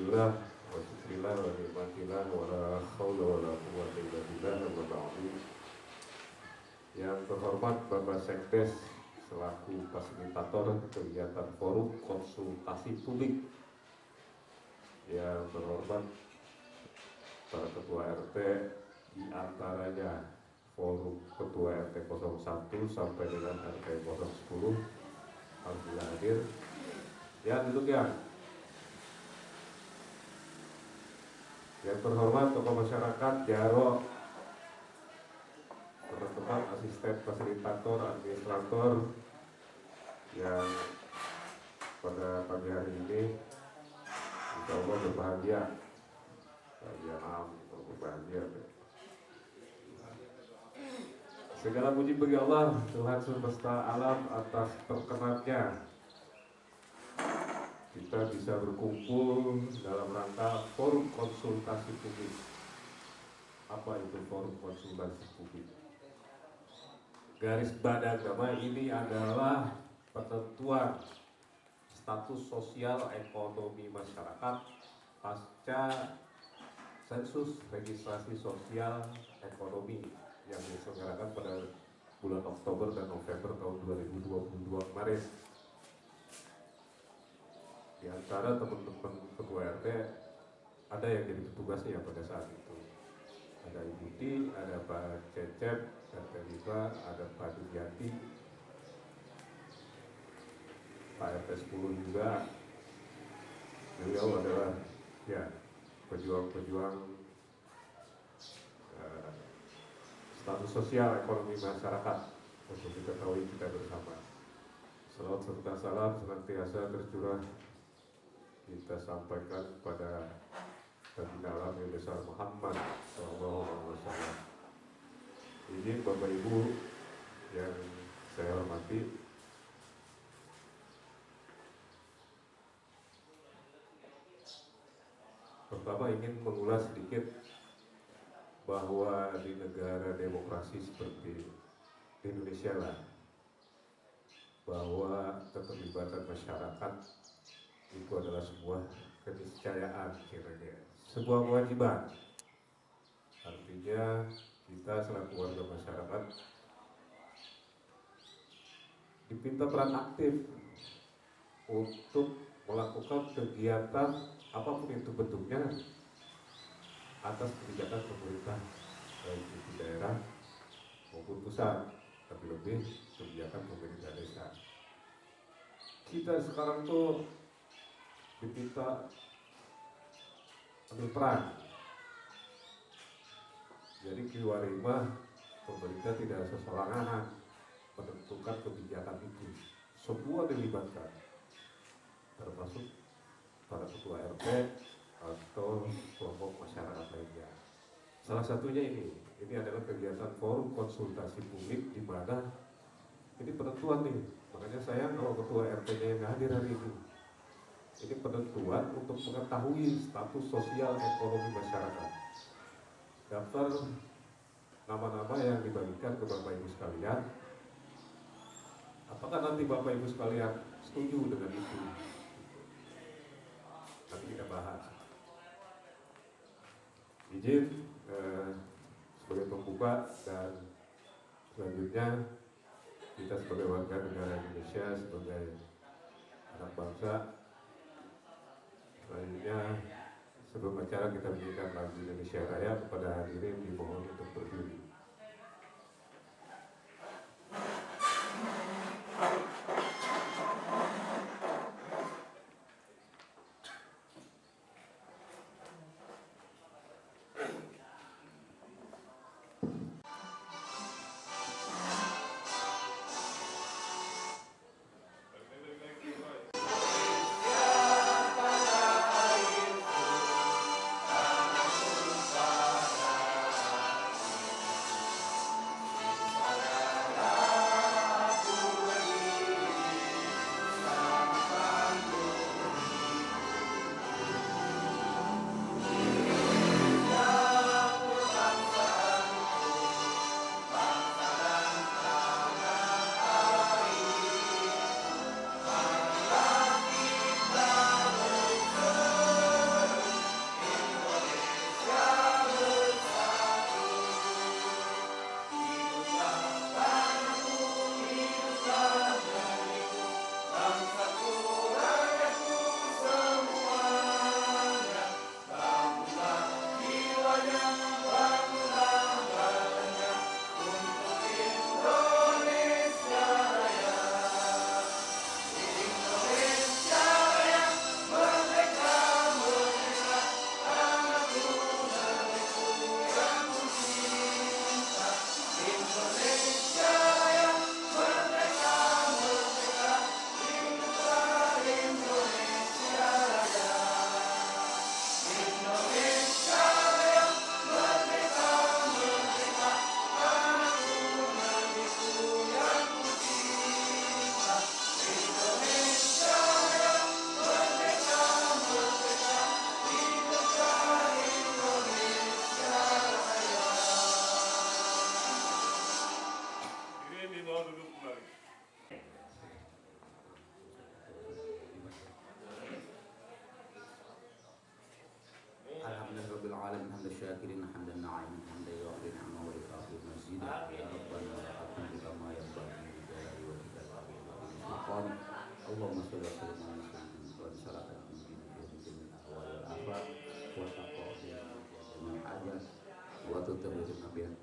Alhamdulillah wa syukurillah wa nikmatillah wa la haula wa la quwwata illa billah wa ta'ala. Yang terhormat Bapak Sekdes selaku fasilitator kegiatan forum konsultasi publik, yang terhormat para ketua RT, diantaranya forum ketua RT 01 sampai dengan RT 010, alhamdulillah hadir. Ya, duduk ya. Yang terhormat tokoh masyarakat, Jaro, teman-teman asisten fasilitator, administrator yang pada pagi hari ini insya Allah berbahagia, berbahagia. Segala puji bagi Allah Tuhan semesta alam atas perkenannya kita bisa berkumpul dalam rangka forum konsultasi publik. Apa itu forum konsultasi publik? Garis badan ini adalah penentuan status sosial ekonomi masyarakat pasca sensus registrasi sosial ekonomi yang diselenggarakan pada bulan Oktober dan November tahun 2022 kemarin. Di antara teman-teman ketua RT ada yang jadi petugasnya pada saat itu. Ada Ibu Ti, ada Pak Cecep, RT 5, ada Pak Duryati, Pak RT 10 juga. Beliau adalah ya pejuang-pejuang status sosial ekonomi masyarakat untuk diketahui kita bersama. Salawat serta salam senantiasa tercurah kita sampaikan kepada baginda alam yang besar Muhammad SAW. Ini Bapak Ibu yang saya hormati, pertama ingin mengulas sedikit bahwa di negara demokrasi seperti di Indonesia lah, bahwa keterlibatan masyarakat itu adalah sebuah keniscayaan, kiranya sebuah kewajiban. Artinya kita selaku warga masyarakat diminta peran aktif untuk melakukan kegiatan apapun itu bentuknya atas kebijakan pemerintah, baik di daerah maupun pusat, tapi lebih kebijakan pemerintah desa. Kita sekarang tuh diminta ambil peran. Jadi keluarga pemerintah tidak sesorangan menentukan kebijakan itu. Semua dilibatkan, termasuk para ketua RT atau kelompok masyarakat lainnya. Salah satunya ini adalah kegiatan forum konsultasi publik di mana ini penentuan nih. Makanya saya kalau ketua RT-nya yang hadir hari ini. Ini penentuan untuk mengetahui status sosial ekonomi masyarakat. Daftar nama-nama yang dibagikan ke Bapak Ibu sekalian. Apakah nanti Bapak Ibu sekalian setuju dengan itu? Nanti kita bahas. Izin sebagai pembuka dan selanjutnya kita sebagai warga negara Indonesia, sebagai anak bangsa, selanjutnya sebelum acara kita menyanyikan lagu Indonesia Raya, kepada hadirin dimohon untuk berdiri. Allahumma sholli ala sayyidina Muhammad wa sallallahu alaihi wa sallam wa tutabir nabiyan.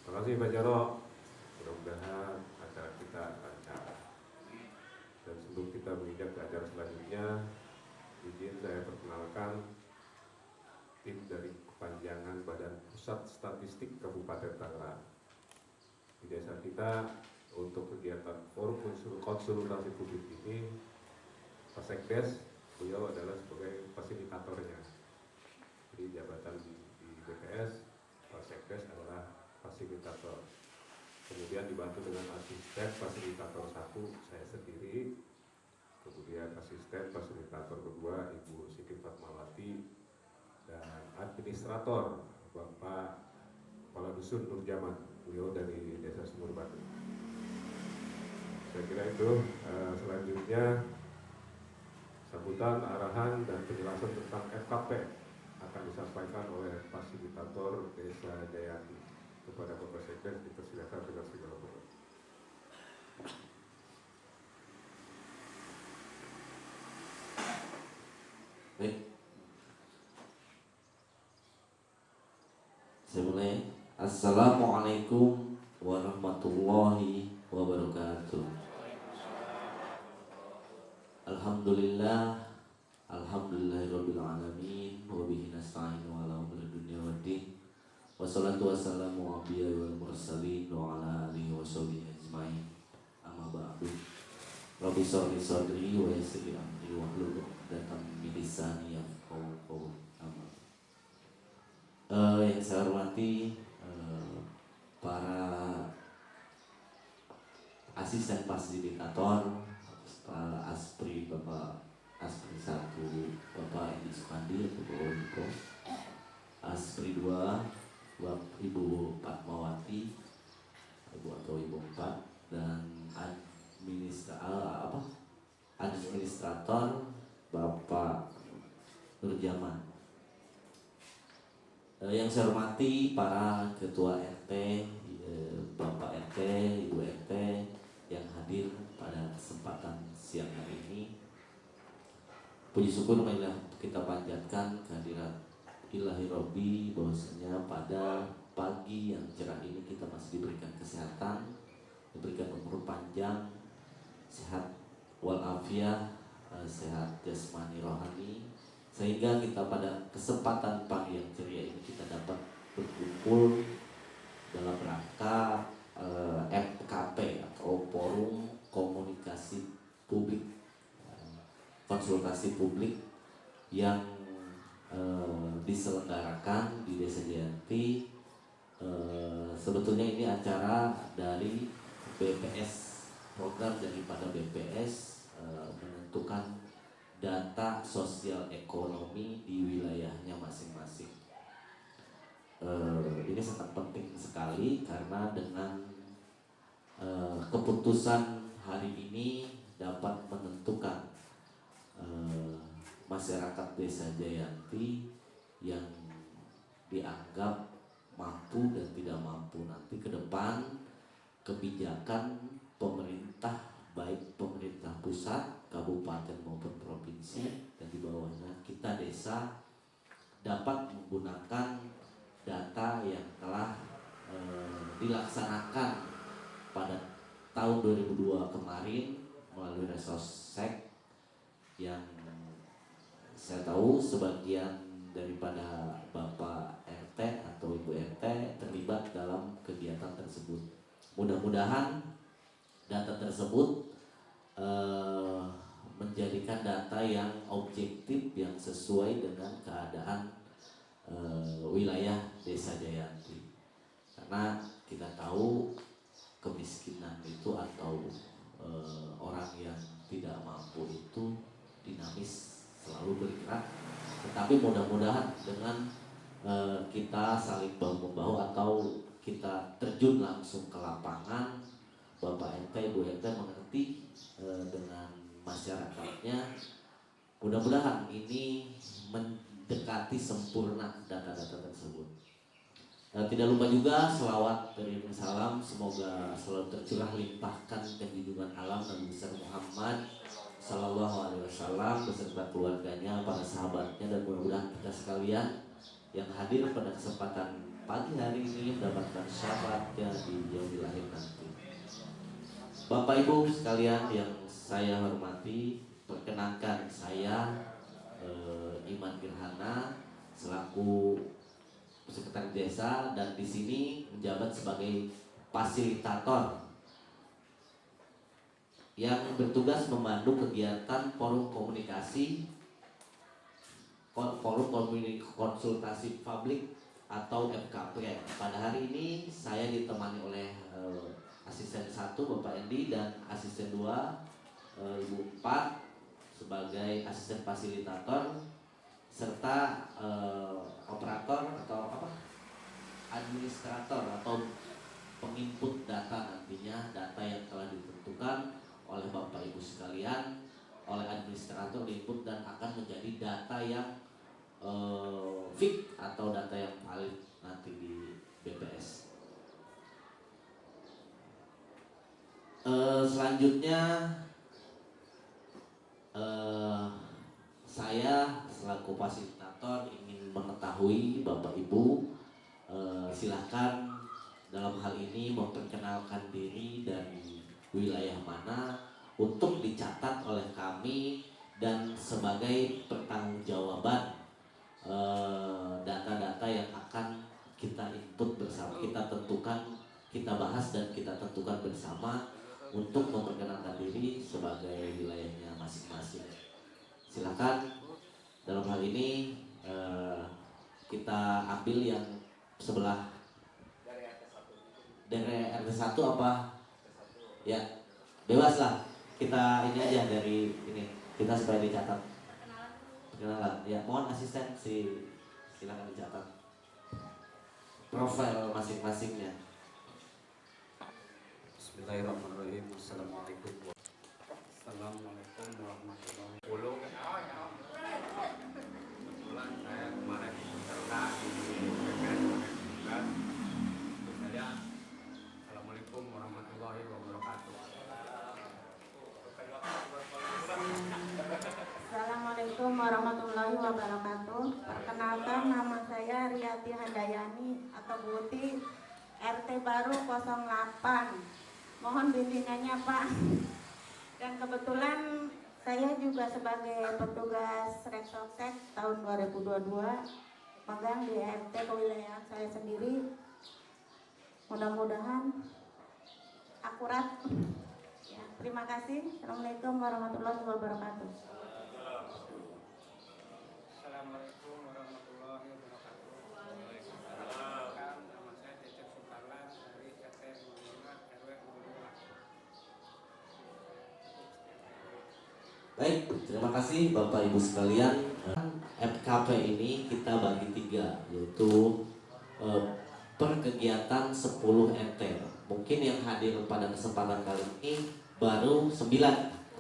Terima kasih Pak Jaro. Mudah-mudahan acara kita lancar. Dan sebelum kita menginjak ke acara selanjutnya, izin saya perkenalkan tim dari kepanjangan Badan Pusat Statistik Kabupaten Tangerang. Di desa kita untuk kegiatan forum konsultasi publik ini, Pak Sekdes, beliau adalah sebagai fasilitatornya. Jadi jabatan di BPS, Pak Sekdes adalah fasilitator. Kemudian dibantu dengan asisten fasilitator 1 saya sendiri, kemudian asisten fasilitator kedua Ibu Siti Fatmawati, dan administrator Bapak Kepala Dusun Nurjaman, beliau dari Desa Sumur Batu. Saya kira itu. Selanjutnya sambutan, arahan, dan penjelasan tentang FKP akan disampaikan oleh fasilitator Desa Jayati. Kepada Bapak Sekdes dipersilakan dengan segala hormat. Baik, saya mulai. Assalamualaikum warahmatullahi wabarakatuh. Alhamdulillah, alhamdulillahirabbil alamin, wa bihi nasta'inu ala umuri dunya waddin. Wassalatu wassalamu ala wal mursalin wa ala alihi wa sahbihi ajmain. Amma ba'du. Rabbi sholli sadri wa yassir li amri wa hlul 'uqdatam min lisani yafqahu qawli. Yang saya hormati para asisten fasilitator, Aspri, Bapak Aspri 1, Bapak Edi Sukandi atau Bapak Eko, Aspri 2, Ibu Fatmawati, Ibu atau Ibu 4, dan administrator Bapak Nurjaman. Yang saya hormati para ketua RT, Bapak RT, Ibu RT yang hadir pada kesempatan siang hari ini. Puji syukur marilah kita panjatkan kehadirat Ilahi Robbi, bahwasanya pada pagi yang cerah ini kita masih diberikan kesehatan, diberikan umur panjang, sehat walafiat, sehat jasmani rohani, sehingga kita pada kesempatan pagi yang ceria ini kita dapat berkumpul dalam rangka FKP atau Forum Komunikasi Publik, konsultasi publik yang diselenggarakan di Desa Jayanti. Sebetulnya ini acara dari BPS, program daripada BPS menentukan data sosial ekonomi di wilayahnya masing-masing. Ini sangat penting sekali karena dengan keputusan hari ini dapat menentukan masyarakat Desa Jayanti yang dianggap mampu dan tidak mampu. Nanti ke depan kebijakan pemerintah, baik pemerintah pusat, kabupaten maupun provinsi, dan di bawahnya kita desa dapat menggunakan data yang telah dilaksanakan pada tahun 2002 kemarin melalui Resosek, yang saya tahu sebagian daripada Bapak RT atau Ibu RT terlibat dalam kegiatan tersebut. Mudah-mudahan data tersebut menjadikan data yang objektif, yang sesuai dengan keadaan wilayah Desa Jayanti. Karena kita tahu kemiskinan itu atau orang yang tidak mampu itu dinamis, selalu bergerak. Tetapi mudah-mudahan dengan kita saling bahu-membahu atau kita terjun langsung ke lapangan, Bapak RT, Ibu RT mengerti dengan masyarakatnya. Mudah-mudahan ini mendekati sempurna data-data tersebut. Tidak lupa juga selawat dari salam, semoga selalu tercurah limpahkan junjungan alam Nabi besar Muhammad Sallallahu Alaihi Wasallam beserta keluarganya, para sahabatnya, dan mudah-mudahan kita sekalian yang hadir pada kesempatan pagi hari ini mendapatkan syafaatnya di yaumil akhir nanti. Bapak Ibu sekalian yang saya hormati, perkenankan saya Iman Gerhana selaku Sekretaris Desa dan di sini menjabat sebagai fasilitator yang bertugas memandu kegiatan forum konsultasi publik atau FKP. Pada hari ini saya ditemani oleh asisten 1 Bapak Endi dan asisten 2 Ibu 4 sebagai asisten fasilitator serta operator atau administrator atau penginput data, nantinya data yang telah ditentukan oleh Bapak Ibu sekalian oleh administrator diinput dan akan menjadi data yang fix atau data yang valid nanti di BPS. Selanjutnya saya selaku fasilitator ingin mengetahui Bapak Ibu, silahkan dalam hal ini memperkenalkan diri dari wilayah mana untuk dicatat oleh kami dan sebagai pertanggungjawaban data-data yang akan kita input bersama, kita tentukan, kita bahas dan kita tentukan bersama untuk memperkenalkan diri sebagai wilayahnya masing-masing. Silakan dalam hal ini kita ambil yang sebelah dari RT 1 apa? Ya, bebas lah. Kita ini aja dari ini, kita supaya dicatat. Perkenalan. Ya, mohon asisten silakan dicatat profil masing-masingnya. Bismillahirrahmanirrahim. Assalamualaikum warahmatullahi wabarakatuh. Kebetulan saya kemarin peserta di PPS tugas. Saya Assalamualaikum warahmatullahi wabarakatuh. Assalamualaikum warahmatullahi wabarakatuh. Perkenalkan, nama saya Riyati Handayani atau Buti, RT baru 08. Mohon bimbingannya Pak. Dan kebetulan saya juga sebagai petugas Reksosek tahun 2022 magang di RT kewilayahan saya sendiri. Mudah-mudahan akurat. Ya, terima kasih. Assalamualaikum warahmatullahi wabarakatuh. Assalamualaikum warahmatullahi wabarakatuh. Waalaikumsalam. Nama saya Cecep Sukarlan dari RT 05 RW 02. Baik, terima kasih Bapak Ibu sekalian. FKP ini kita bagi 3, yaitu per kegiatan 10 RT. Mungkin yang hadir pada kesempatan kali ini baru 9,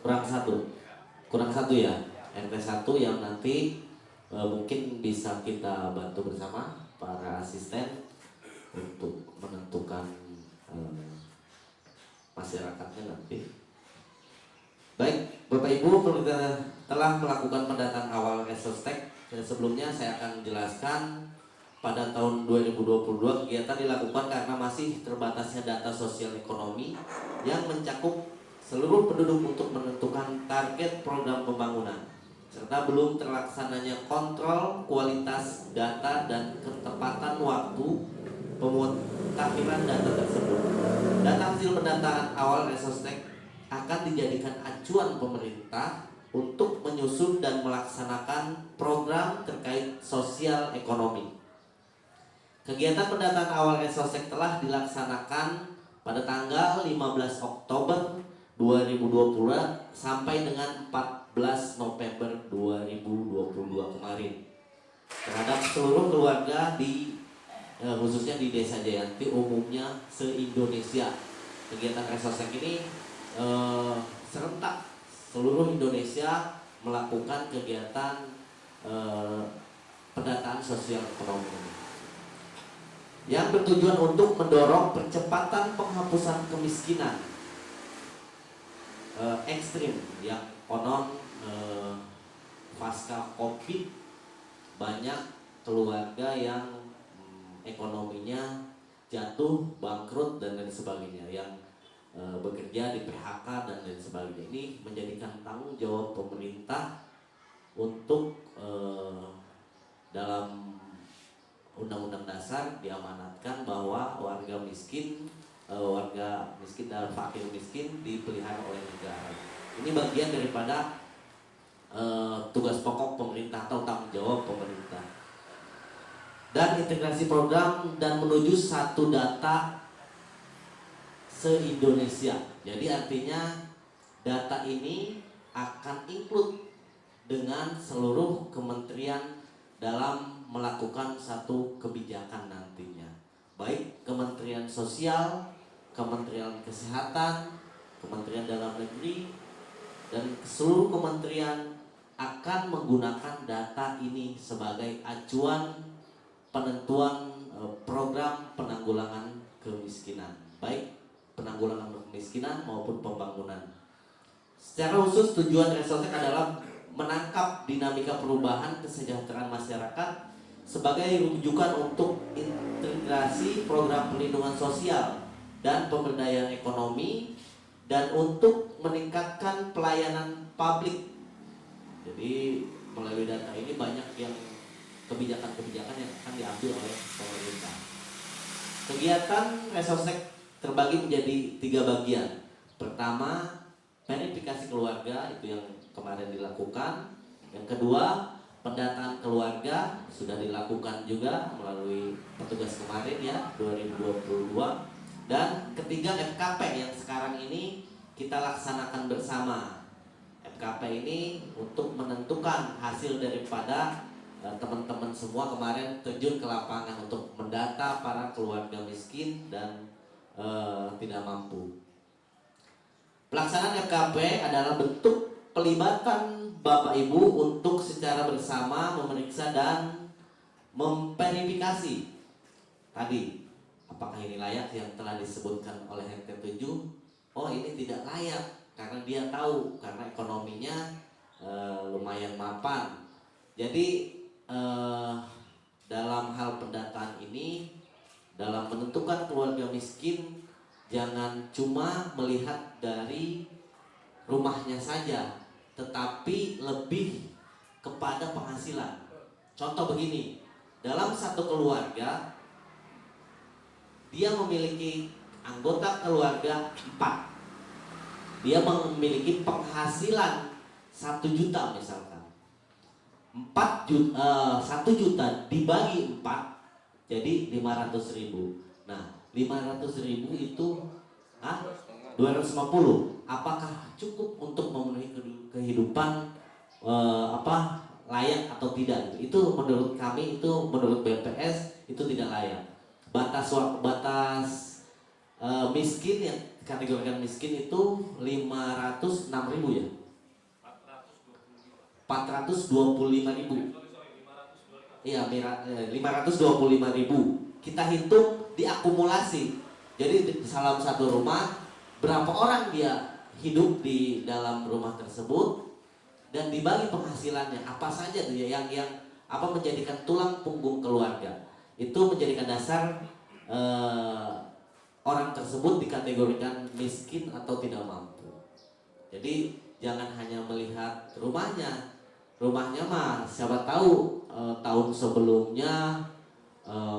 kurang 1 ya, RT 1 yang nanti mungkin bisa kita bantu bersama para asisten untuk menentukan masyarakatnya nanti. Baik, Bapak Ibu, kita telah melakukan pendataan awal Resostek. Sebelumnya saya akan menjelaskan pada tahun 2022 kegiatan dilakukan karena masih terbatasnya data sosial ekonomi yang mencakup seluruh penduduk untuk menentukan target program pembangunan. serta belum terlaksananya kontrol kualitas data dan ketepatan waktu pemutakhiran data tersebut. Data hasil pendataan awal Resostek akan dijadikan acuan pemerintah untuk menyusun dan melaksanakan program terkait sosial ekonomi. Kegiatan pendataan awal Resostek telah dilaksanakan pada tanggal 15 Oktober 2020 sampai dengan 14 November 2022 kemarin terhadap seluruh keluarga di khususnya di Desa Jayanti, umumnya se-Indonesia. Kegiatan Resostek ini serentak seluruh Indonesia melakukan kegiatan pendataan sosial ekonomi yang bertujuan untuk mendorong percepatan penghapusan kemiskinan ekstrim yang konon pasca COVID banyak keluarga yang ekonominya jatuh, bangkrut dan lain sebagainya, yang bekerja di PHK dan lain sebagainya. Ini menjadikan tanggung jawab pemerintah untuk dalam Undang-Undang Dasar diamanatkan bahwa warga miskin dan fakir miskin dipelihara oleh negara. Ini bagian daripada tugas pokok pemerintah atau tanggung jawab pemerintah. Dan integrasi program dan menuju satu data se-Indonesia. Jadi artinya data ini akan include dengan seluruh kementerian dalam melakukan satu kebijakan nantinya, baik Kementerian Sosial, Kementerian Kesehatan, Kementerian Dalam Negeri, dan seluruh kementerian akan menggunakan data ini sebagai acuan penentuan program penanggulangan kemiskinan, baik penanggulangan kemiskinan maupun pembangunan. Secara khusus tujuan Resostek adalah menangkap dinamika perubahan kesejahteraan masyarakat sebagai rujukan untuk integrasi program perlindungan sosial dan pemberdayaan ekonomi dan untuk meningkatkan pelayanan publik. Jadi melalui data ini banyak yang kebijakan-kebijakan yang akan diambil oleh pemerintah. Kegiatan Resostek terbagi menjadi 3 bagian. Pertama, verifikasi keluarga, itu yang kemarin dilakukan. Yang kedua, pendataan keluarga sudah dilakukan juga melalui petugas kemarin ya 2022. Dan ketiga, FKP yang sekarang ini kita laksanakan bersama. FKP ini untuk menentukan hasil daripada teman-teman semua kemarin terjun ke lapangan untuk mendata para keluarga miskin dan tidak mampu. Pelaksanaan FKP adalah bentuk pelibatan Bapak Ibu untuk secara bersama memeriksa dan memverifikasi tadi apakah ini layak yang telah disebutkan oleh RT 7. Oh, ini tidak layak karena dia tahu karena ekonominya lumayan mapan. Jadi dalam hal pendataan ini, dalam menentukan keluarga miskin, jangan cuma melihat dari rumahnya saja, tetapi lebih kepada penghasilan. Contoh begini, dalam satu keluarga dia memiliki anggota keluarga 4. Dia memiliki penghasilan 1 juta misalkan. 1 juta dibagi 4 jadi 500.000. Nah, 500.000 itu 250. Apakah cukup untuk memenuhi kehidupan layak atau tidak? Itu menurut kami, itu menurut BPS itu tidak layak. Batas miskin yang kategorikan miskin itu 506.000 ya. 425.000. Iya, 525.000. Kita hitung diakumulasi. Jadi dalam satu rumah berapa orang dia hidup di dalam rumah tersebut dan dibagi penghasilannya apa saja tuh ya yang apa menjadikan tulang punggung keluarga. Itu menjadikan dasar orang tersebut dikategorikan miskin atau tidak mampu. Jadi jangan hanya melihat rumahnya, rumahnya mah siapa tahu tahun sebelumnya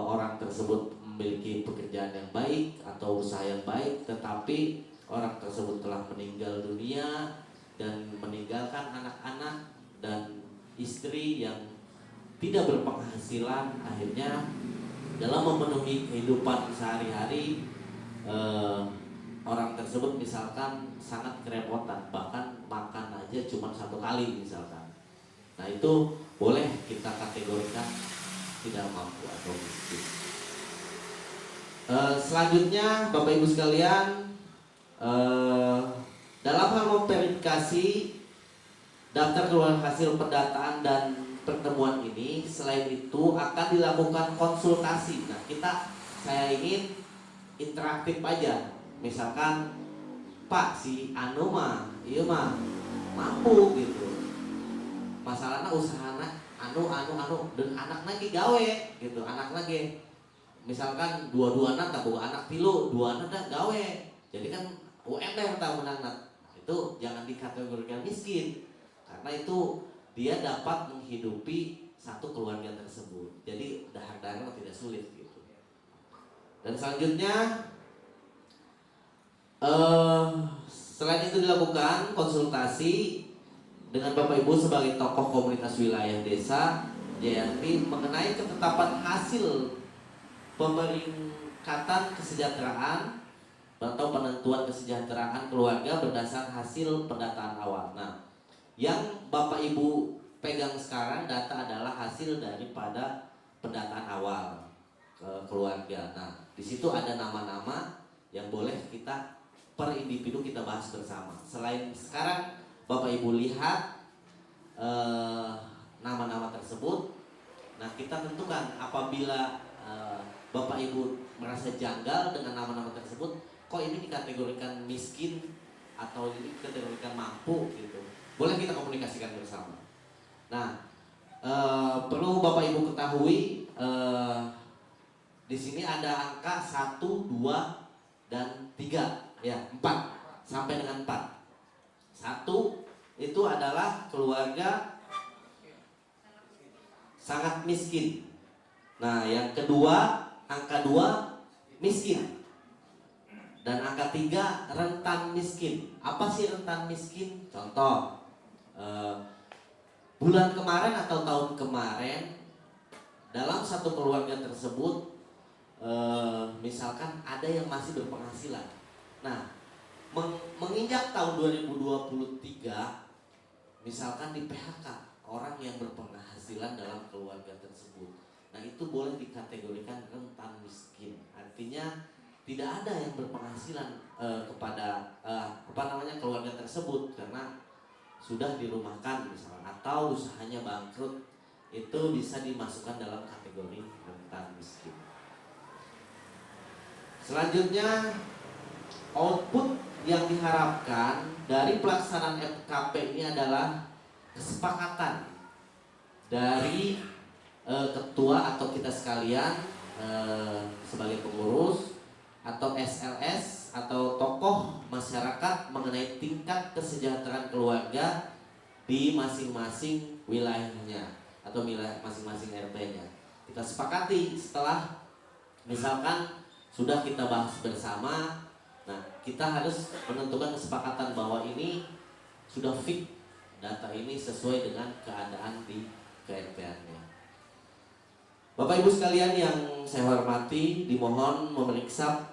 orang tersebut memiliki pekerjaan yang baik atau usaha yang baik, tetapi orang tersebut telah meninggal dunia dan meninggalkan anak-anak dan istri yang tidak berpenghasilan. Akhirnya dalam memenuhi kehidupan sehari-hari, orang tersebut misalkan sangat kerepotan, bahkan makan aja cuma 1 kali misalkan. Nah itu boleh kita kategorikan tidak mampu atau miskin. Selanjutnya Bapak Ibu sekalian, dalam hal memverifikasi daftar keluar hasil pendataan dan pertemuan ini, selain itu akan dilakukan konsultasi. Nah saya ingin interaktif aja. Misalkan Pak si anu mah iya mah mampu gitu, masalahnya usahana anu dan anaknya ge gawe gitu, anaknya ge misalkan dua-duana tak bawa anak tilu, duana dah gawe, jadi kan UMR tahu menang. Itu jangan dikategorikan miskin, karena itu dia dapat menghidupi satu keluarga tersebut, jadi dahar-dahar tidak sulit gitu. Dan selanjutnya selain itu dilakukan konsultasi dengan Bapak Ibu sebagai tokoh komunitas wilayah desa JRP mengenai ketetapan hasil pemeringkatan kesejahteraan atau penentuan kesejahteraan keluarga berdasar hasil pendataan awal. Nah, yang Bapak Ibu pegang sekarang data adalah hasil daripada pendataan awal keluarga. Nah, di situ ada nama-nama yang boleh kita per individu kita bahas bersama. Selain sekarang Bapak Ibu lihat nama-nama tersebut, nah kita tentukan apabila Bapak Ibu merasa janggal dengan nama-nama tersebut, kok ini dikategorikan miskin atau ini dikategorikan mampu gitu, boleh kita komunikasikan bersama. Nah, perlu Bapak Ibu ketahui, di sini ada angka 1, 2, dan 3, ya 4 sampai dengan 4. 1 itu adalah keluarga sangat miskin. Nah, yang kedua angka 2 miskin. Dan angka 3 rentan miskin. Apa sih rentan miskin? Contoh, bulan kemarin atau tahun kemarin dalam satu keluarga tersebut misalkan ada yang masih berpenghasilan. Nah, menginjak tahun 2023 misalkan di PHK orang yang berpenghasilan dalam keluarga tersebut. Nah, itu boleh dikategorikan rentan miskin. Artinya tidak ada yang berpenghasilan kepada keluarga tersebut karena sudah dirumahkan misalnya atau usahanya bangkrut, itu bisa dimasukkan dalam kategori rentan miskin. Selanjutnya, output yang diharapkan dari pelaksanaan FKP ini adalah kesepakatan dari ketua atau kita sekalian sebagai pengurus atau SLS atau tokoh masyarakat mengenai tingkat kesejahteraan keluarga di masing-masing wilayahnya atau wilayah masing-masing RT-nya. Kita sepakati setelah misalkan sudah kita bahas bersama. Nah, kita harus menentukan kesepakatan bahwa ini sudah fix, data ini sesuai dengan keadaan di KRT-nya. Bapak Ibu sekalian yang saya hormati, dimohon memeriksa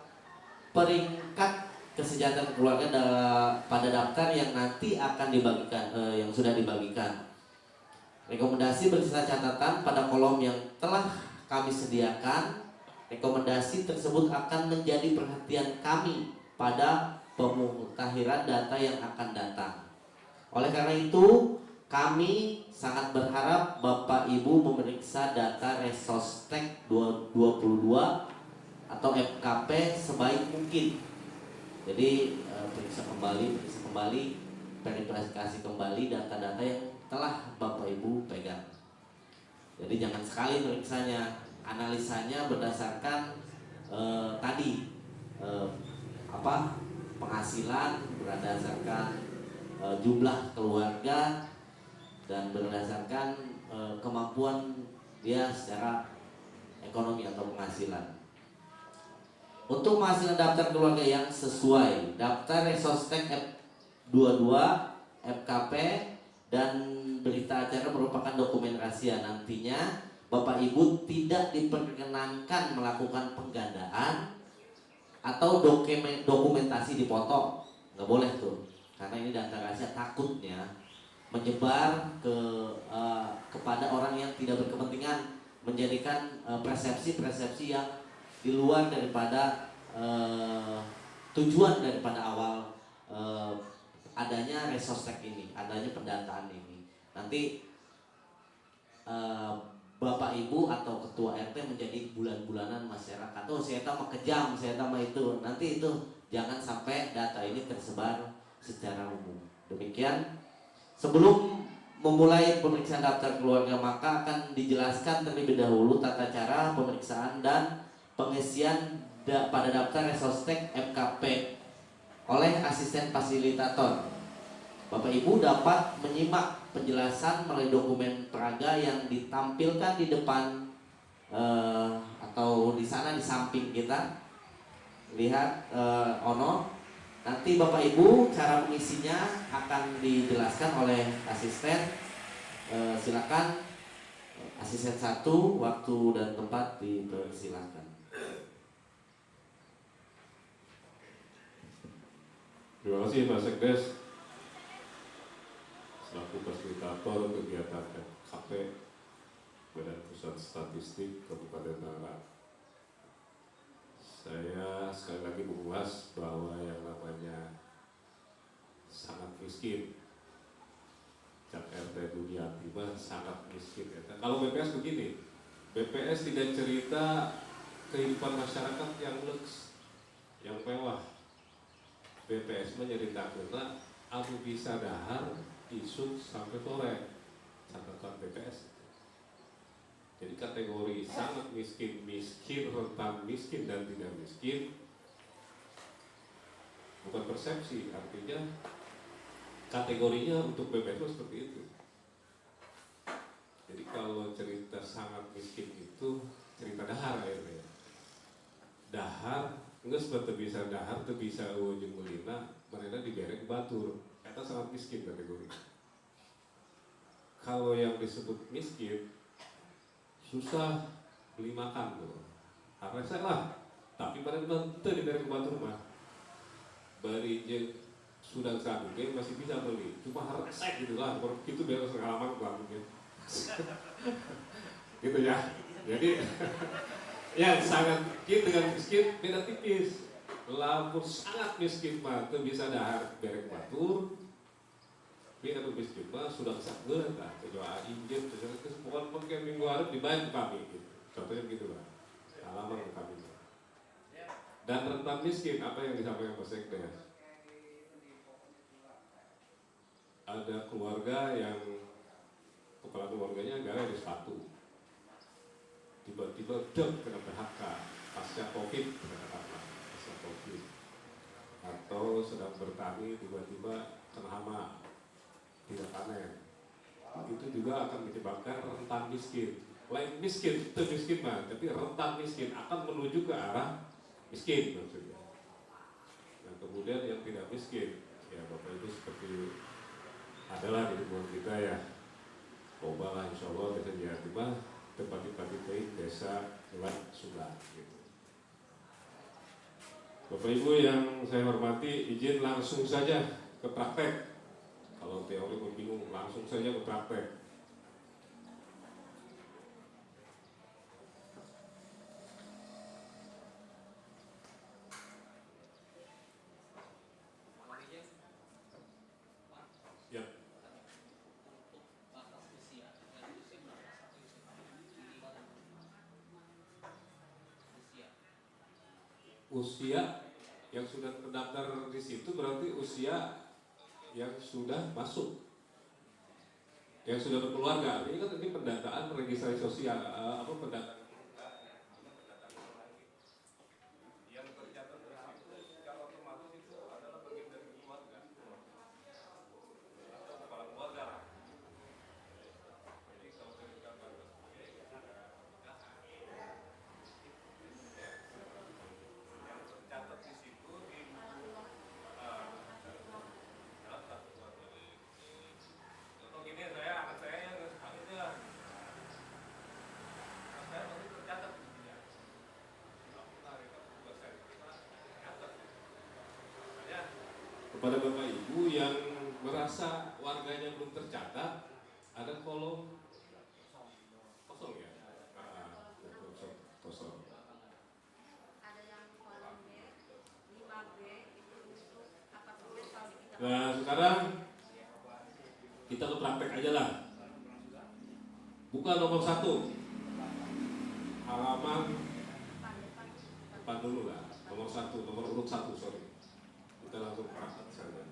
peringkat kesejahteraan keluarga pada daftar yang nanti akan dibagikan, yang sudah dibagikan. Rekomendasi berserta catatan pada kolom yang telah kami sediakan. Rekomendasi tersebut akan menjadi perhatian kami pada pemutahiran data yang akan datang. Oleh karena itu, kami sangat berharap Bapak Ibu memeriksa data Resostek 22 atau FKP sebaik mungkin. Jadi periksa kembali, verifikasi kembali data-data yang telah Bapak Ibu pegang. Jadi jangan sekali periksanya, analisanya berdasarkan penghasilan, berdasarkan jumlah keluarga, dan berdasarkan kemampuan dia secara ekonomi atau penghasilan. Untuk penghasilan daftar keluarga yang sesuai, daftar Resostek F22, FKP, dan berita acara merupakan dokumen rahasia. Nantinya Bapak Ibu tidak diperkenankan melakukan penggandaan atau dokumentasi dipoto, nggak boleh tuh, karena ini data rahasia, takutnya menyebar kepada orang yang tidak berkepentingan, menjadikan persepsi-persepsi yang di luar daripada tujuan daripada awal adanya Resostek ini, adanya pendataan ini. Nanti Bapak Ibu atau ketua RT menjadi bulan-bulanan masyarakat. Oh, saya tahu kejam, saya tahu itu. Nanti itu jangan sampai data ini tersebar secara umum. Demikian. Sebelum memulai pemeriksaan daftar keluarga, maka akan dijelaskan terlebih dahulu tata cara pemeriksaan dan pengisian pada daftar Resostek FKP oleh asisten fasilitator. Bapak Ibu dapat menyimak penjelasan melalui dokumen peraga yang ditampilkan di depan atau di sana di samping kita. Lihat Ono. Nanti Bapak Ibu cara mengisinya akan dijelaskan oleh asisten. Silakan asisten 1, waktu dan tempat dipersilakan. Terima kasih Pak Sekdes selaku fasilitator kegiatan FKP Badan Pusat Statistik Kabupaten Tangerang. Saya sekali lagi mengulas bahwa yang namanya sangat miskin, Cak RT Dunia Tiba sangat miskin. Kalau BPS begini, BPS tidak cerita kehidupan masyarakat yang lux, yang mewah. BPS menceritakan aku bisa dahar isu sampai sore, catatan BPS. Jadi kategori sangat miskin, miskin, rentan miskin dan tidak miskin bukan persepsi, artinya kategorinya untuk BPS itu seperti itu. Jadi kalau cerita sangat miskin itu cerita dahar akhirnya. Dahar enggak seperti bisa dahar, itu bisa ujung melina, mereka diberek batur. Kata sangat miskin kategori. Kalau yang disebut miskin susah beli makan tuh, saya lah. Tapi pada nanti diberek batur mah, bari sudah sadugeng masih bisa beli. Cuma resek gitu lah, itu beres pengalaman mungkin. Gitu ya. Jadi yang sangat miskin dengan miskin beda tipis. Lamun sangat miskin mah itu bisa dahar berek batur. Tapi kalau miskin mah sudah sakit lah. Kejual injil, pokoknya mungkin minggu hari dibayar kami. Gitu. Contohnya begitu lah. Halaman ke kami. Dan rentan miskin apa yang disampaikan Pak Sekdes? Ada keluarga yang kepala keluarganya gawe di sepatu. Tiba-tiba kena PHK pasca COVID, pasca COVID, atau sedang bertani tiba-tiba kena hama, tidak panen, itu juga akan menyebabkan rentan miskin. Lain miskin, itu miskin mah, tapi rentan miskin akan menuju ke arah miskin maksudnya. Nah kemudian yang tidak miskin, ya Bapak Ibu seperti adalah di lingkungan kita ya, coba lah insya Allah bisa jadi mah tempat-tempat desa lewat Sunda gitu. Bapak Ibu yang saya hormati, izin langsung saja ke praktek. Kalau teori bingung, langsung saja ke praktek. Ya. Usia yang sudah terdaftar di situ berarti usia yang sudah masuk, yang sudah berkeluarga. Ini kan ini pendataan registrasi sosial, pendataan yang tercatat di situ secara otomatis itu adalah bagian dari keluarga atau kepala keluarga. Kepada Bapak Ibu yang merasa warganya belum tercatat, ada kolom kosong ya? Kosong. Ada yang kolom B, 5B itu untuk apartemen kalau di kita. Nah sekarang kita ke praktek aja lah. Buka nomor 1, halaman depan dulu lah. Nomor 1, nomor urut 1, sorry. Kita langsung praktek saja.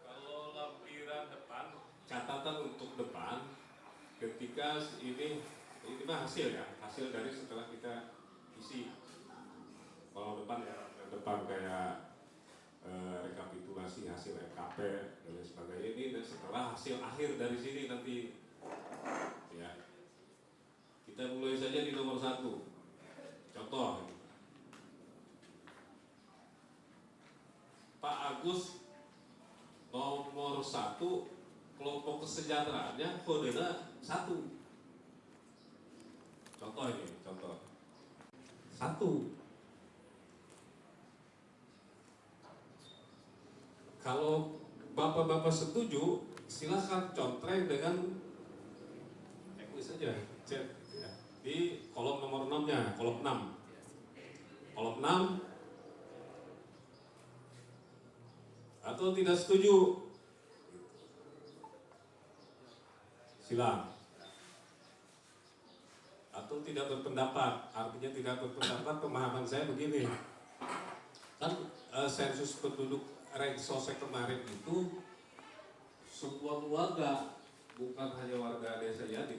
Kalau lampiran depan, catatan untuk depan, ketika ini mah hasil ya, hasil dari setelah kita isi. Kalau depan ya, yang depan kayak rekapitulasi hasil RKP dan lain sebagainya, ini dan setelah hasil akhir dari sini nanti ya. Kita mulai saja di nomor 1. Contoh, Pak Agus nomor 1, kelompok kesejahteraannya kodenya 1. Contoh ini, contoh 1. Kalau bapak-bapak setuju, silahkan contreng dengan checklist saja, cek ya. Di kolom nomor 6-nya, kolom 6. Kolom 6 atau tidak setuju, silang. Atau tidak berpendapat, artinya tidak berpendapat, pemahaman saya begini. Kan sensus penduduk Reksose kemarin itu sebuah keluarga, bukan hanya warga desa Jati,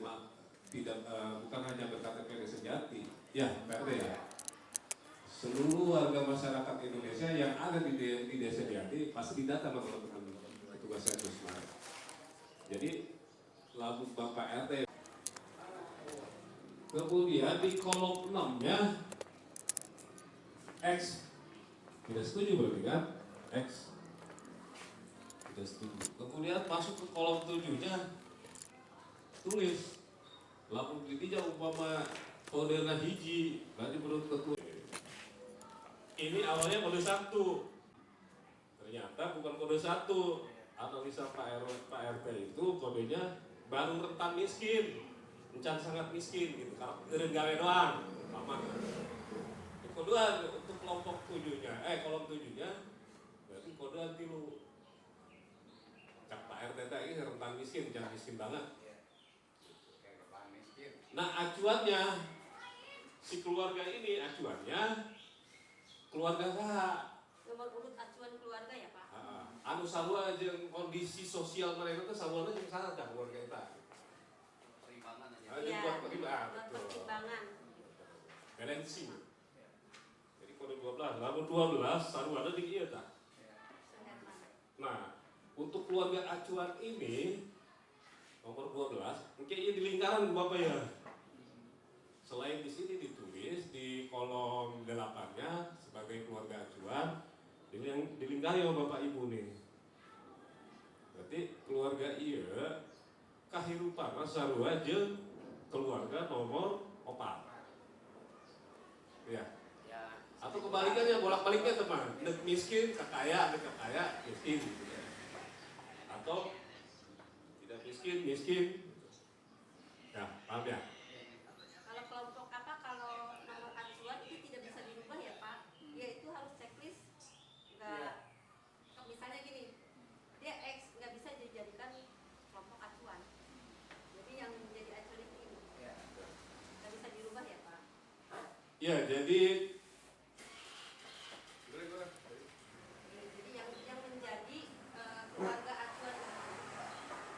tidak bukan hanya berKTP desa Jati, ya Pak RT ya. Seluruh warga masyarakat Indonesia yang ada di desa Jati pasti didata sama teman-teman petugas sensus kemarin. Jadi lalu Bapak RT. Kemudian di kolom 6-nya X tidak setuju berarti kan? X tidak setuju. Kemudian masuk ke kolom 7-nya, tulis lamun ini umpama kodenya hiji, berarti menurut ketua. Ini awalnya kode 1, ternyata bukan kode 1. Analisa Pak RT itu kodenya baru rentan miskin, encan sangat miskin gitu, karena gawe doang, aman. Kedua untuk kelompok 7-nya, kolom 7-nya berarti kode anti lu. Cak Pak RT ini rentan miskin, jangan miskin banget. Nah acuannya si keluarga ini, acuannya keluarga kah? Nomor urut acuan keluarga ya Pak? Anu sarua jeung kondisi sosial mereka tuh samuana yang sangat dah keluarga kita. Perimbangan aja. Iya, Buat pertimbangan, buat betul. pertimbangan. Balansi. Jadi kode 12, lalu 12 saruana di ieu tah. Seherman. Nah, untuk keluarga acuan ini nomor 12, mungkin ini di lingkaran Bapak ya. Selain di sini ditulis di kolom 8-nya sebagai keluarga acuan, ini yang dilingkari sama Bapak Ibu nih. Berarti keluarga iya kahirupan sarua jeung keluarga nomor 4. Ya. Atau kebalikannya, bolak-baliknya teman, nek miskin ke kaya, nek kaya miskin gitu ya. Atau tidak miskin, miskin. Ya, paham ya? Kalau kelompok apa, kalau nomor acuan itu tidak bisa dirubah ya Pak? Dia itu harus checklist, nggak, misalnya gini, dia X nggak bisa dijadikan kelompok acuan. Jadi yang menjadi acuan itu ini, nggak bisa dirubah ya Pak? Ya, jadi yang menjadi keluarga acuan itu,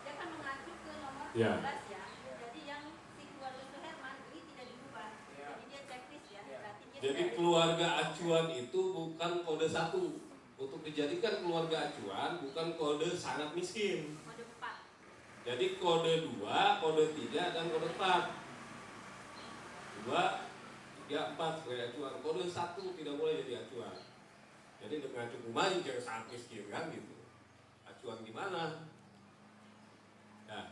dia kan mengacu ke nomor 12 Ya. ya. Jadi yang si keluarga Suherman ini tidak dirubah. Jadi dia checklist ya. Berarti dia Jadi tidak- keluarga acuan itu bukan kode 1. Untuk dijadikan keluarga acuan bukan kode sangat miskin. kode 4. Jadi kode 2, kode 3, dan kode 4. 2, 3, 4 sebagai acuan. Kode 1 tidak boleh jadi acuan. Jadi dengan cukup main jangan sangat miskin kan gitu. Acuan gimana? Nah,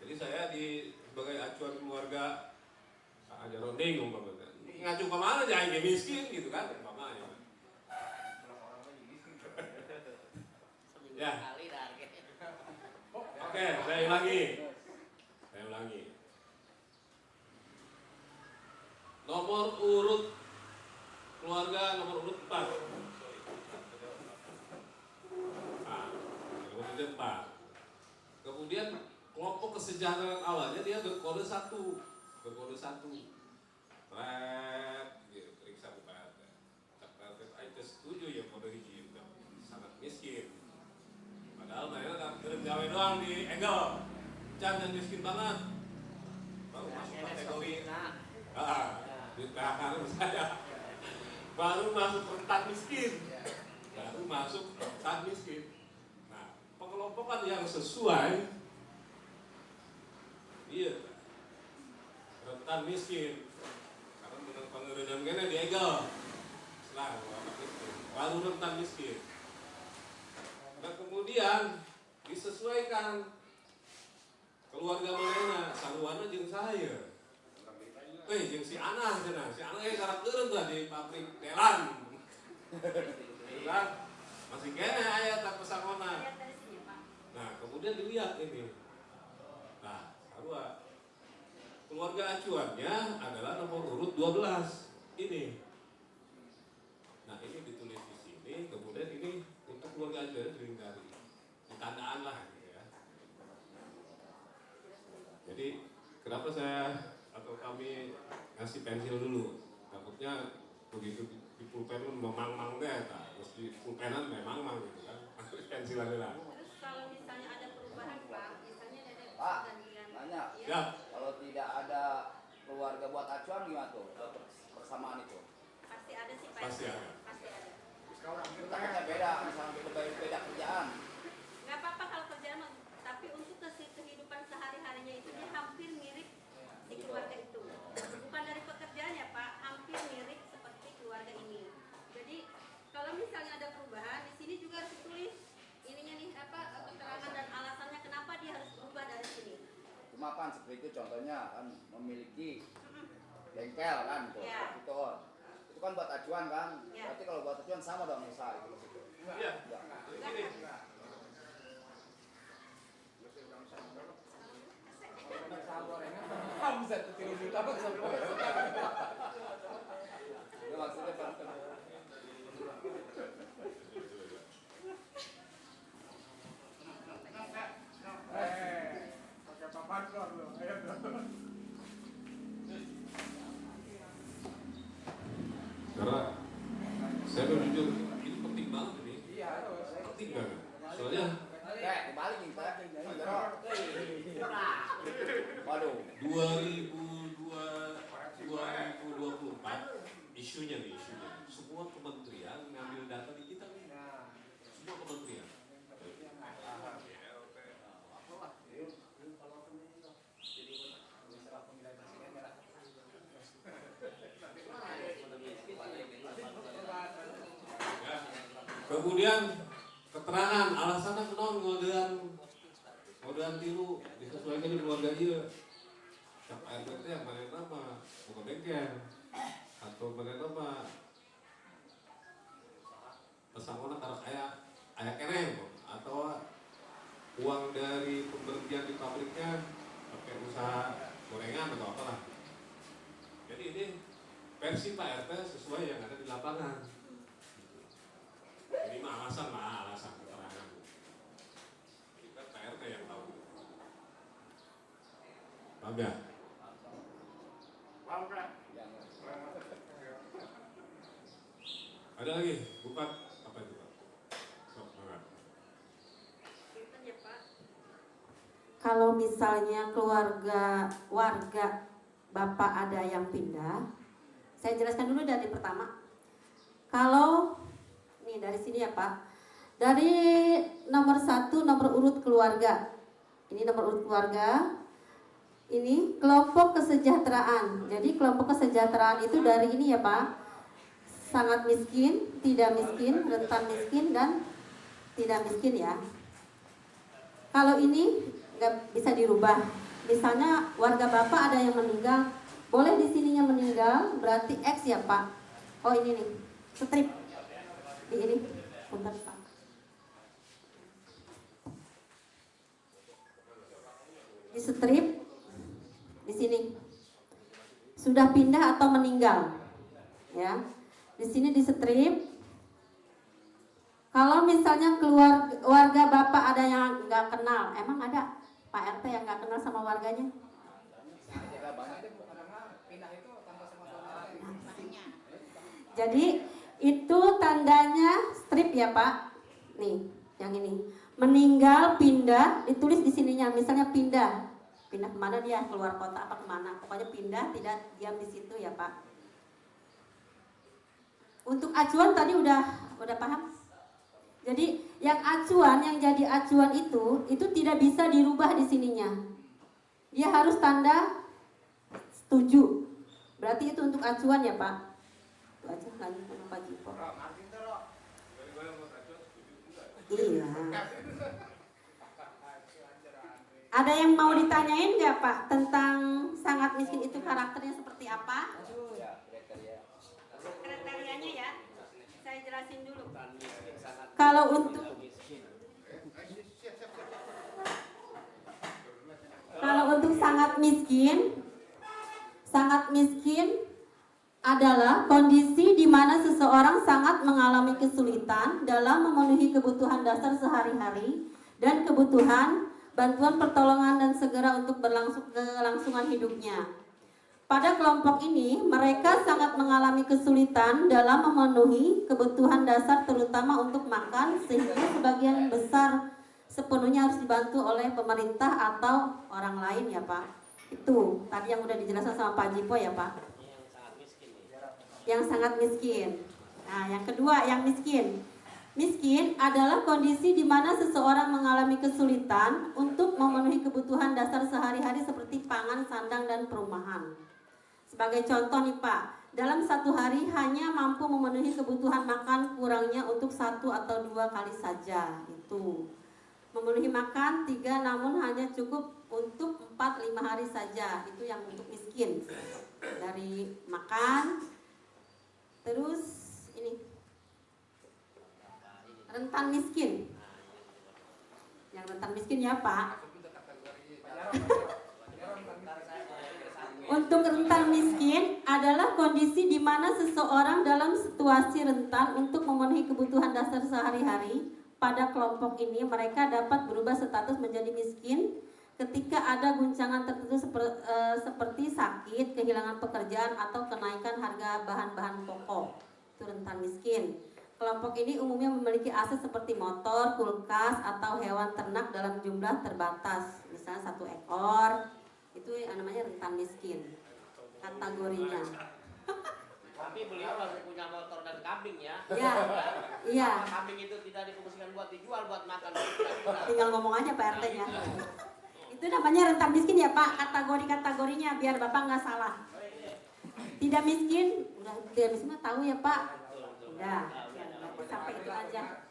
jadi saya sebagai acuan keluarga aja ronding umpamanya. Ngacu kemana jangan jadi miskin gitu kan umpamanya. Ya. Oke, saya ulangi. Nomor urut keluarga nomor urut 4. Nah, nomor urut 4. Kemudian kelompok kesejahteraan awalnya dia berkode 1. Red, gitu, periksa bupati. Itu setuju ya kode hiji, sangat miskin. Padahal mereka kan gawe doang di Egel, jangan miskin banget. Baru masuk kategori, di PHK saya, baru masuk rentan miskin. Nah, pengelompokan yang sesuai, iya, rentan miskin. Karena dengan pengeredan gini di Egel, baru rentan miskin. Nah kemudian disesuaikan keluarga mana saluana jeung saya. Jeung si Anah cenah. Si Anah yang karak eureun tuh di pabrik telan. Kan? Masih kene aya tak pesangona. Nah, kemudian dilihat ini. Nah, sarua. Keluarga acuannya adalah nomor urut 12. Ini. Nah, ini ditulis di sini, kemudian ini untuk keluarga acuannya dilingkari. Tandaan lah gitu ya. Jadi kenapa saya atau kami ngasih pensil dulu? Takutnya begitu di pulpen memang-mang deh, terus di pulpenan memang-mang gitu kan. Pensil adalah. Terus kalau misalnya ada perubahan Pak, misalnya ada Pak, pergantian. nanya. Ya. Kalau tidak ada keluarga buat acuan gimana tuh? Persamaan itu? Pasti ada sih Pak. Pasti ada. Itu takutnya beda, misalnya beda kerjaan. Nggak apa-apa kalau kerjaan, tapi untuk kehidupan sehari-harinya itu dia hampir mirip si keluarga itu. Bukan dari pekerjaan ya Pak, hampir mirip seperti keluarga ini. Jadi kalau misalnya ada perubahan, di sini juga harus ditulis ininya nih keterangan dan alasannya kenapa dia harus berubah dari sini. Cuma kan seperti itu contohnya kan memiliki bengkel kan tuh, Ya. itu kan buat acuan kan. Ya. Berarti kalau buat acuan sama dong usaha itu. Iya. Ini. Ya maksudnya kan. Karena saya jujur ini penting banget ini. Penting banget. Soalnya Kembali kita. Waduh. 2024 isunya semua kementerian ngambil data di kita nih. Semua kementerian. Kemudian keterangan alasannya kenon ngodean tilu disesuaikan di keluarga dia. Cap air itu yang mana nama bukan bengkel atau mana nama pesangonan karena ayah keren atau uang dari pemberhentian di pabriknya pakai usaha gorengan atau apalah. Jadi ini versi Pak RT sesuai yang ada di lapangan. Ini mah alasan keterangan. Kita Pak RT yang tahu. Paham ya? Ada lagi, bukan apa itu Pak? Sok, Pak. Punten ya Pak. Kalau misalnya warga Bapak ada yang pindah, saya jelaskan dulu dari pertama. Kalau nih dari sini ya Pak, dari nomor 1 nomor urut keluarga Ini nomor urut keluarga. Ini kelompok kesejahteraan. Jadi kelompok kesejahteraan itu dari ini ya Pak, sangat miskin, tidak miskin, rentan miskin, dan tidak miskin ya. Kalau ini nggak bisa dirubah. Misalnya warga Bapak ada yang meninggal, boleh di sininya meninggal, berarti X ya Pak. Oh ini nih, strip. Ini, bentar Pak. Di strip, di sini. Sudah pindah atau meninggal, ya. Di sini di strip. Kalau misalnya warga Bapak ada yang nggak kenal, emang ada Pak RT yang nggak kenal sama warganya? Jadi itu tandanya strip ya Pak. Nih, yang ini. Meninggal, pindah, ditulis di sininya. Misalnya pindah kemana dia? Keluar kota apa kemana? Pokoknya pindah, tidak diam di situ ya Pak. Untuk acuan tadi udah paham? Jadi yang acuan, yang jadi acuan itu tidak bisa dirubah di sininya. Dia harus tanda setuju. Berarti itu untuk acuan ya Pak. Itu aja lanjut sama Pak Jipo. Iya. Ada yang mau ditanyain nggak Pak tentang sangat miskin itu karakternya seperti apa? Kriterianya ya, saya jelasin dulu. Kalau untuk sangat miskin adalah kondisi di mana seseorang sangat mengalami kesulitan dalam memenuhi kebutuhan dasar sehari-hari dan kebutuhan bantuan pertolongan dan segera untuk kelangsungan hidupnya. Pada kelompok ini, mereka sangat mengalami kesulitan dalam memenuhi kebutuhan dasar terutama untuk makan, sehingga sebagian besar sepenuhnya harus dibantu oleh pemerintah atau orang lain ya Pak. Itu tadi yang udah dijelaskan sama Pak Jipo ya Pak. Yang sangat miskin. Nah, yang kedua yang miskin. Miskin adalah kondisi di mana seseorang mengalami kesulitan untuk memenuhi kebutuhan dasar sehari-hari seperti pangan, sandang, dan perumahan. Sebagai contoh nih Pak, dalam satu hari hanya mampu memenuhi kebutuhan makan kurangnya untuk 1 atau 2 kali saja. Itu memenuhi makan 3 namun hanya cukup untuk 4-5 hari saja. Itu yang untuk miskin. Dari makan, terus ini rentan miskin. Yang rentan miskin ya Pak. Untuk rentan miskin adalah kondisi di mana seseorang dalam situasi rentan untuk memenuhi kebutuhan dasar sehari-hari. Pada kelompok ini mereka dapat berubah status menjadi miskin ketika ada guncangan tertentu seperti sakit, kehilangan pekerjaan, atau kenaikan harga bahan-bahan pokok. Itu rentan miskin. Kelompok ini umumnya memiliki aset seperti motor, kulkas, atau hewan ternak dalam jumlah terbatas. Misalnya 1 ekor. Itu yang namanya rentan miskin kategorinya. Tapi beliau harus punya motor dan kambing ya. Iya. Iya. Kambing itu tidak difungsikan buat dijual, buat makan. Tinggal ngomong aja Pak RT-nya. Itu namanya rentan miskin ya Pak, kategori-kategorinya biar Bapak nggak salah. Tidak miskin, udah tidak miskin tahu ya Pak. Udah, sampai itu aja.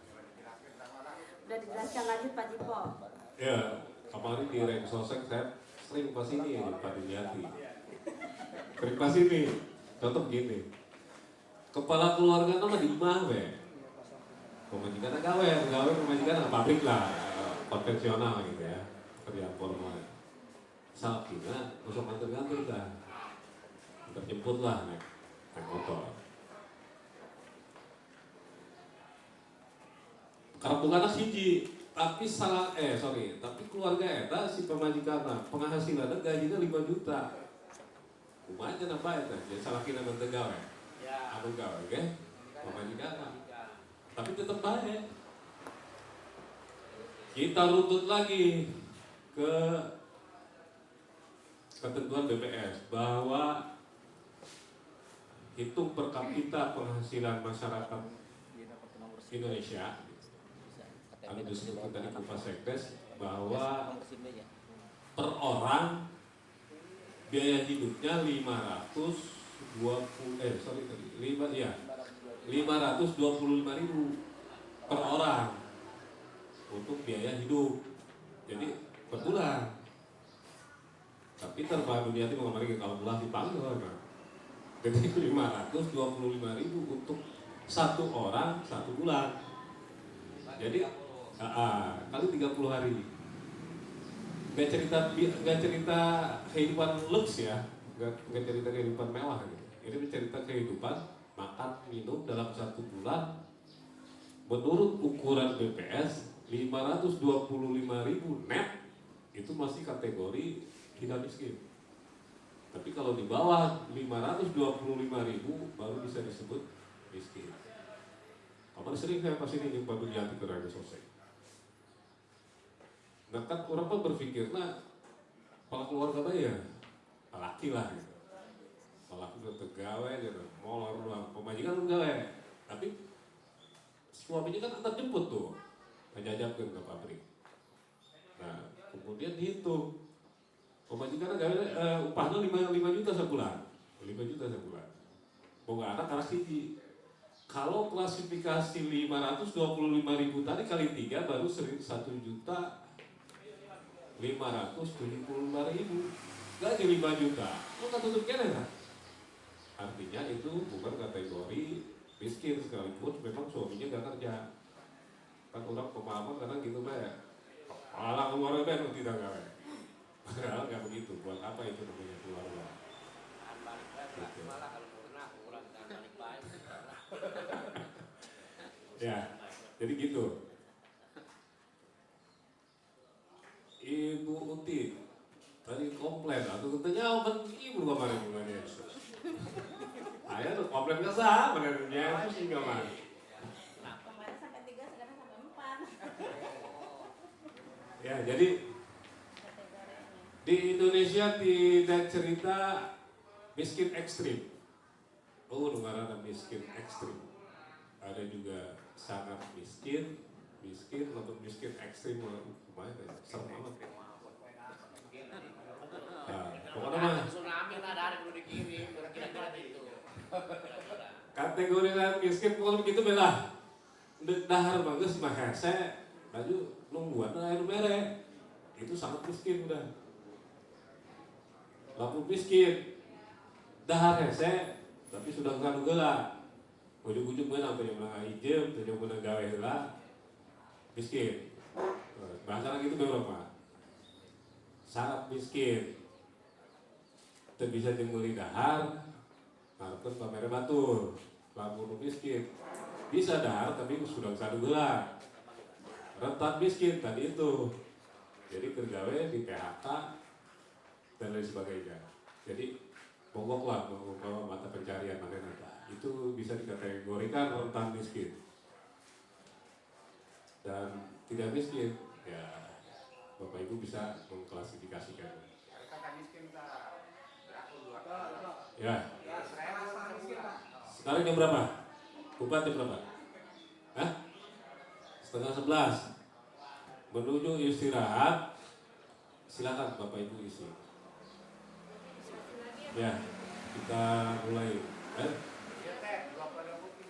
Udah dijelaskan lanjut Pak Jipo. Ya, kemarin di Rengsosek saya sering pas ini ya Pak Diniati. Sering pas ini, contoh gini. Kepala keluarga nama di imah we. Pemajikan gawe pemajikan pabrik lah, konvensional gitu ya, kerjaan formal. Salkina, masuk kantor-kantor dah. Terjemput lah naik motor. Karena bukan siji, tapi tapi keluarga eta si pemajikan penghasilan gajinya 5 juta. Kumaha aja napa eta? Jadi salakina teu gawe. Ya. Anu gawe ge pemajikan. Tapi tetap baik. Kita runtut lagi ke ketentuan BPS bahwa hitung per kapita penghasilan masyarakat Indonesia anu disebutkan tadi Pak Sekdes bahwa per orang biaya hidupnya 525.000 per orang untuk biaya hidup. Jadi per bulan. Tapi terbaru dia itu mengambil kalau bulan dipanggil kan. Jadi 525.000 untuk satu orang satu bulan. Jadi kali 30 hari. Gak cerita kehidupan lux ya, gak cerita kehidupan mewah gitu. Ini cerita kehidupan makan minum dalam satu bulan. Menurut ukuran BPS 525.000 net itu masih kategori tidak miskin. Tapi kalau di bawah 525.000 baru bisa disebut miskin. Kapan sering saya pas ini jumpa dunia di Raja Sosek. Nah kan orang pun berpikir, nah kepala keluarga ya laki lah gitu. Laki udah tegawe gitu, molor lah, pemajikan tegawe. Tapi suaminya kan antar jemput tuh, ngajajapkan ke pabrik. Nah kemudian dihitung, pemajikan upahnya 5 juta sebulan, 5 juta sebulan. Boga anak karena siji. Kalau klasifikasi 525.000 tadi kali 3 baru 1.575.000, gaji 5 juta, lo tak tutup kene kan? Artinya itu bukan kategori miskin, sekalipun memang suaminya gak kerja. Kan orang pemahaman karena gitu ya, malah keluarga kan tidak gawe. Padahal gak begitu, buat apa itu namanya keluarga? Ya, jadi gitu. Ibu Uti tadi komplain atau katanya ibu kemarin bulan Yesus. Ayah tuh komplain ke sah, benar Yesus sih kemarin. Kemarin sampai 3, sekarang sampai 4. Ya, jadi di Indonesia tidak cerita miskin ekstrim. Oh, negara ada miskin ekstrim. Ada juga sangat miskin atau miskin ekstrim, lumayan ya, serem banget. Nah, pokoknya mah tsunami lah dari perlu dikirim, kira-kira itu. kategori miskin pokoknya begitu bela. Dahar bagus mah hese, baju nungguan air mere. Itu sangat miskin udah. Lalu miskin, dahar hese, tapi sudah kan geula. Ujung-ujung mana apa yang menang ijem, yang menang gawe heula, miskin. Bahasa gitu berapa? Sangat miskin. Tidak bisa dimulai dahar, ataupun pamer batur, lamun miskin. Bisa dahar tapi sudah satu gelar. Rentan miskin tadi itu. Jadi kergawe di PHK dan lain sebagainya. Jadi pokoklah membawa mata pencarian mana itu bisa dikategorikan rentan miskin dan tidak miskin. Ya Bapak Ibu bisa mengklasifikasikan. Ya. Sekarang jam berapa? Bukan jam berapa? Hah? 10:30. Menuju istirahat. Silakan Bapak Ibu isi. Ya, kita mulai.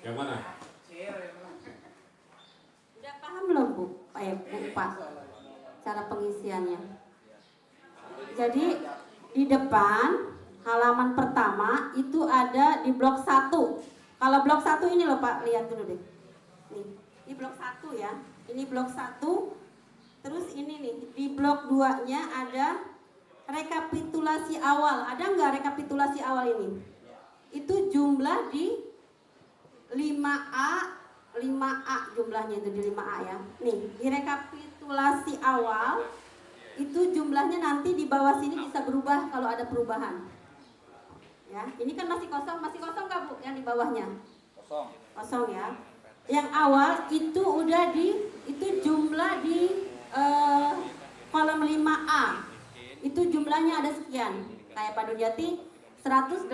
Yang mana? Udah paham belum Bu? Pak, cara pengisiannya. Jadi di depan halaman pertama itu ada di blok 1. Kalau blok 1 ini loh Pak, lihat dulu deh. Nih, ini blok 1 ya. Ini blok 1. Terus ini nih, di blok 2-nya ada rekapitulasi awal. Ada nggak rekapitulasi awal ini? Itu jumlah di 5A jumlahnya itu di 5A ya. Nih, di rekapitulasi awal itu jumlahnya nanti di bawah sini bisa berubah kalau ada perubahan. Ya, ini kan masih kosong nggak Bu yang di bawahnya? Kosong ya. Yang awal itu udah itu jumlah di kolom 5A. Itu jumlahnya ada sekian. Kayak Pak Durjati 184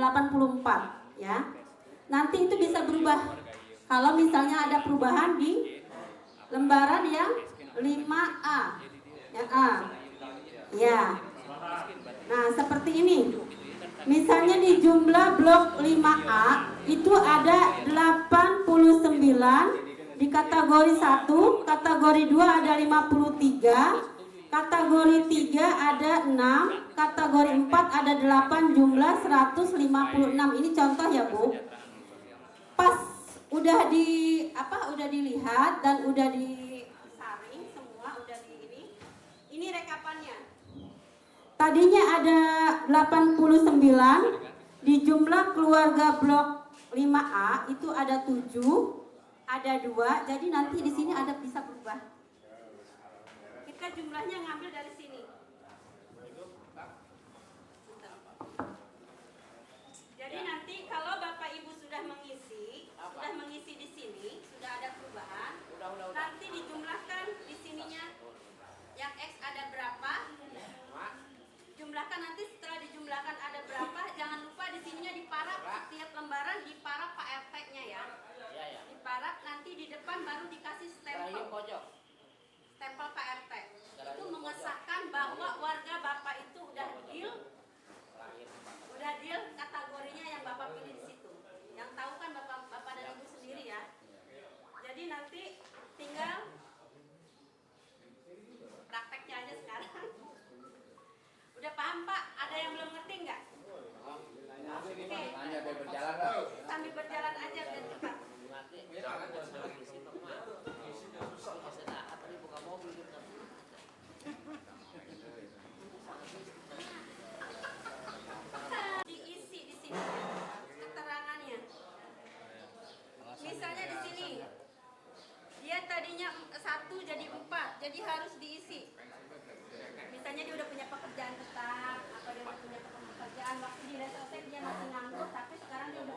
ya. Nanti itu bisa berubah kalau misalnya ada perubahan di lembaran yang 5A. Yang A. Ya. Nah, seperti ini. Misalnya di jumlah blok 5A itu ada 89, di kategori 1, kategori 2 ada 53, kategori 3 ada 6, kategori 4 ada 8, jumlah 156. Ini contoh ya, Bu. Pas udah dilihat dan udah disaring semua, udah ini rekapannya. Tadinya ada 89, di jumlah keluarga blok 5A itu ada 7, ada 2, jadi nanti di sini ada bisa berubah. Kita jumlahnya ngambil dari sini. Jadi nanti kalau Bapak Ibu sudah mengisi di sini, sudah ada perubahan, nanti dijumlahkan di sininya yang X ada berapa? Jumlahkan nanti setelah dijumlahkan ada berapa, jangan lupa di sininya diparap, setiap lembaran diparap Pak RT-nya ya. Diparap, nanti di depan baru dikasih stempel. Stempel Pak RT. Itu mengesahkan bahwa warga Bapak itu udah deal kategorinya yang Bapak pilih di situ. Yang tahu kan Bapak dan Ibu sendiri ya. Jadi nanti tinggal prakteknya aja sekarang. Udah paham Pak? Ada yang belum ngerti nggak? Oke. Sambil berjalan aja biar cepat. Diisi di sini keterangannya. Misalnya di sini dia tadinya 1 jadi 4, jadi harus diisi. Misalnya dia udah punya pekerjaan tetap atau dia udah punya pekerjaan waktu di resotek dia masih nganggur, tapi sekarang dia udah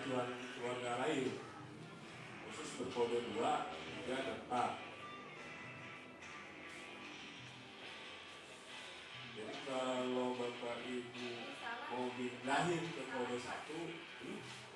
acuan keluarga lain, khusus berkode 2, 3, dan 4. Jadi kalau Bapak Ibu mau pindahin ke kode 1,